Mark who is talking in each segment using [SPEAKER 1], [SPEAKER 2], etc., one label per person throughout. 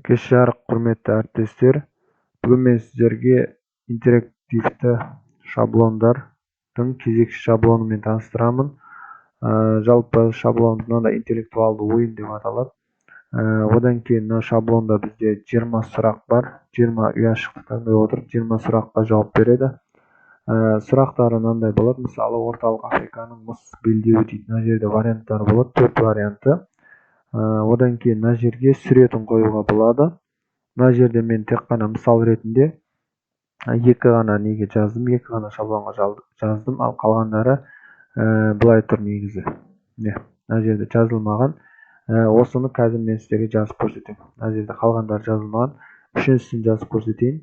[SPEAKER 1] Кеш жарык, құрметті әріптестер. Бүгін мен сіздерге интерактивті шаблондардың кезекші шаблонымен таныстырамын. Жалпы шаблон мынандай интеллектуалды ойын деп аталады. Одан кейін мына шаблонда бізде 20 сұрақ бар. 20 ұяшықты таңдай отырып, 20 сұраққа жауап береді. Сұрақтары мынандай болады. Мысалы, орталық Африканың мыс белдеуі дейді. Мына жерде варианттар болады, 4 варианты. Одан кейін мына жерге суретін қоюға болады. Мына жерде мен тек қана мысал ретінде екі ғана неге жаздым, екі ғана шаблонға жаздым, ал қалғандары былай тұр негізі. Мына жерде жазылмаған. Осыны қазір мен сіздерге жазып көрсетемін. Мына жерде қалғандары жазылмаған. Үшіншісін жазып көрсетейін.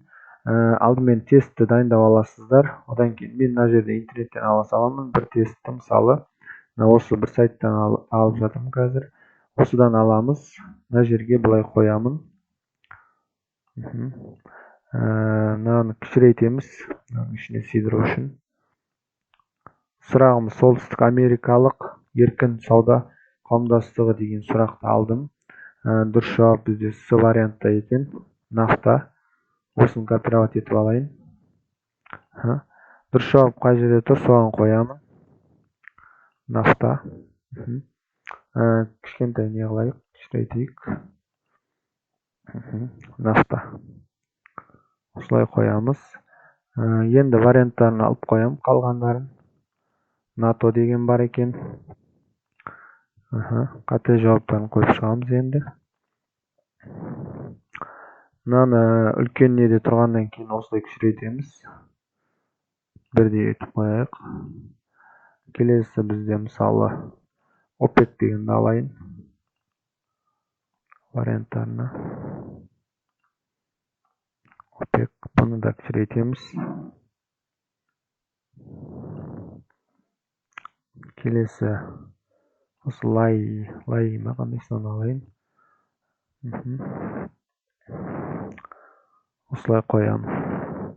[SPEAKER 1] Алдымен тестті дайындап аласыздар. Одан кейін мен мына жерде интернеттен ала саламын. Бір тестті мысалы осы бір сайттан алып жатырмын қазір. Осыдан аламыз. Мына жерге былай қоямын. Мынаны кішірейтеміз. Ішіне сыйдыру үшін. Сұрағымыз солтүстік америкалық еркін сауда қауымдастығы деген сұрақты алдым. Дұрыс жауап бізде С вариантта екен. Нафта. Осыны копировать етіп алайын. Дұрыс жауап қай жерде тұр, соған қоямын. Нафта. Кішкентай не қылайық, кішірейтейік. Нафта. Осылай қоямыз. Енді варианттарын алып қоямын, қалғандарын. НАТО деген бар екен. Қате жауаптарын қойып шығамыз енді. Мынаны үлкен неде тұрғаннан кейін осылай кішірейтеміз. Бірдей етіп қояйық. Келесі бізде мысалы ОПЕК дегенді алайын. Варианттарына. ОПЕК. Бұны да кішірейтеміз. Келесі осы лай ма қандайсынан алайын. Осылай қоямын.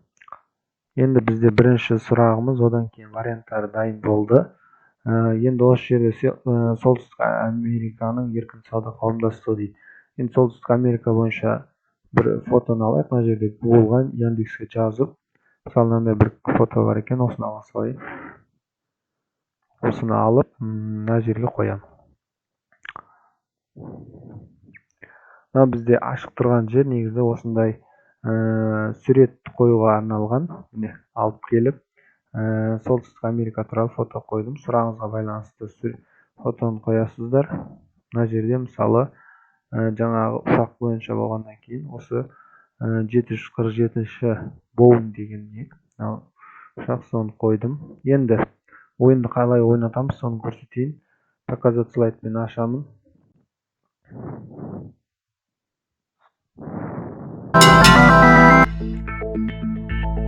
[SPEAKER 1] Енді бізде бірінші сұрағымыз, одан кейін варианттары дайын болды. Енді осы жерде солтүстік Американың еркін сауда қауымдастығы дейді. Енді солтүстік Америка бойынша бір фотоны алайық. Мына жерде Google-ға, Яндекске жазып, мысалы мынандай бір фото бар екен, осыны ала салайын. Осыны алып, мына жерге қоямын. Мына бізде ашық тұрған жер негізі осындай сурет қоюға арналған. Алып келіп, солтүстік Америка туралы фото қойдым. Сұрағыңызға байланысты фотоны қоясыздар. Мына жерде мысалы жаңағы ұшақ бойынша болғаннан кейін осы 747-ші Боуинг деген не. Ұшақ, соны қойдым. Енді ойынды қалай ойнатамыз, соны көрсетейін. Показать слайдпен ашамын.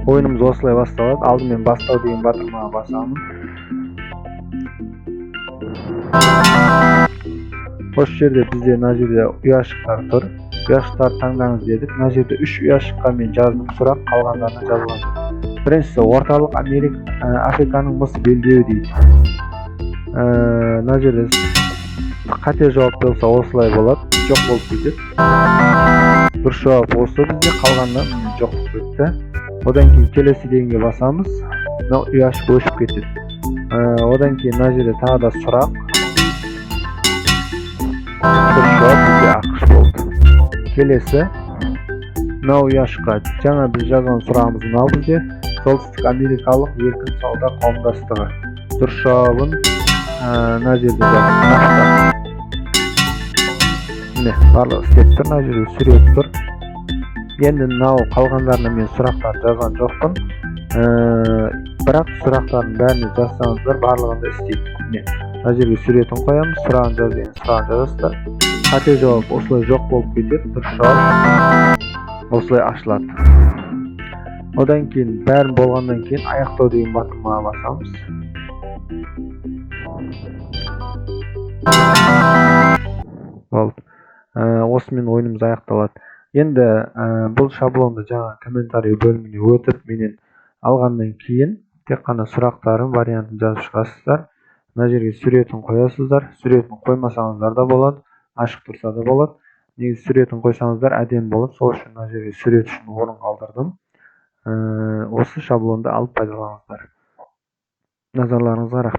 [SPEAKER 1] Ойынымыз осылай басталады. Алдымен бастау деген батырмаға басамын. Осы жерде бізде мына жерде ұяшықтар тұр. Ұяшықтар таңдаңыз дедік. Мына жерде 3 ұяшыққа мен жаздым сұрақ, қалғандарына жазылған. Біріншісі орталық Африканың мыс белдеуі дейді. Мына жерде қате жауап болса осылай болады. Жоқ болып кетеді. Дұрыс жауап осы бізде, қалғанда жоқ болып кетті. Одан кейін келесі дегенге басамыз. Мынау ұяшық өшіп кетеді. Одан кейін мына жерде тағы да сұрақ. Дұрыс жауап бізде ақш болды. Келесі мынау ұяшыққа жаңа біз жазған сұрағымыз мынау бізде. Солтүстік Америкалық еркін сауда қауымдастығы. Дұрыс жауабын мына жерде нафта. Барлығы істеп тұр, мына жерде сурет тұр. Енді мынау қалғандарына мен сұрақтар жазған жоқпын. Бірақ сұрақтардың бәріне жазсаңыздар барлығында істейді. Мына жерге суретін қоямыз, сұрағын жаз деген сұрағын жазасыздар. Қате жауап осылай жоқ болып кетеді, дұрыс жауап осылай ашылады. Одан кейін бәрін болғаннан кейін аяқтау деген батырмаға басамыз. Болды. Осымен ойынымыз аяқталады. Енді бұл шаблонды жаңа комментарий бөліміне өтіп менен алғаннан кейін тек қана сұрақтарын, вариантын жазып шығасыздар. Мына жерге суретін қоясыздар. Суретін қоймасаңыздар да болады, ашық тұрса да болады. Негизи сүрөтүн койсоңуздар адем болот. Ошол үчүн мына жерге сүрөт үчүн орун калтырдым. Осы шаблонду алып пайдаланыңыздар. Назарларыңызга рахмет.